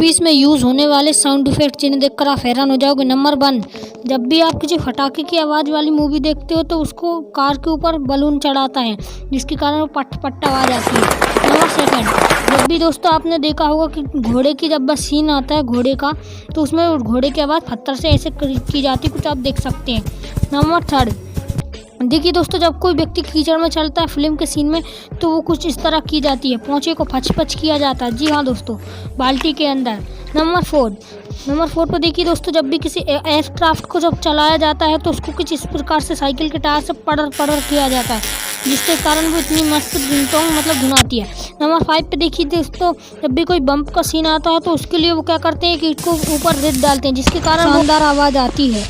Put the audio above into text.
Movies में use होने वाले साउंड इफेक्ट जिन्हें देखकर आप हैरान हो जाओगे। नंबर 1, जब भी आप किसी फटाके की आवाज़ वाली मूवी देखते हो तो उसको कार के ऊपर बलून चढ़ाता है, जिसके कारण वो पट पट आवाज़ आती है। नंबर 2, जब भी दोस्तों आपने देखा होगा कि घोड़े की जब बस सीन आता है घोड़े का, तो उसमें घोड़े की आवाज़ पत्थर से ऐसे की जाती है, कुछ आप देख सकते हैं। नंबर 3, देखिए दोस्तों, जब कोई व्यक्ति कीचड़ में चलता है फिल्म के सीन में, तो वो कुछ इस तरह की जाती है, पोंछे को फच फच किया जाता है। जी हाँ दोस्तों, बाल्टी के अंदर। नंबर 4 पर देखिए दोस्तों, जब भी किसी एयरक्राफ्ट को जब चलाया जाता है तो उसको कुछ इस प्रकार से साइकिल के टायर से पड़र किया जाता है, जिसके कारण वो इतनी मस्त रिंगटोन मतलब धुन आती है। नंबर 5 पे देखिए दोस्तों, जब भी कोई बम्प का सीन आता है तो उसके लिए वो क्या करते हैं कि इसको ऊपर रेत डालते हैं, जिसके कारण शानदार आवाज़ आती है।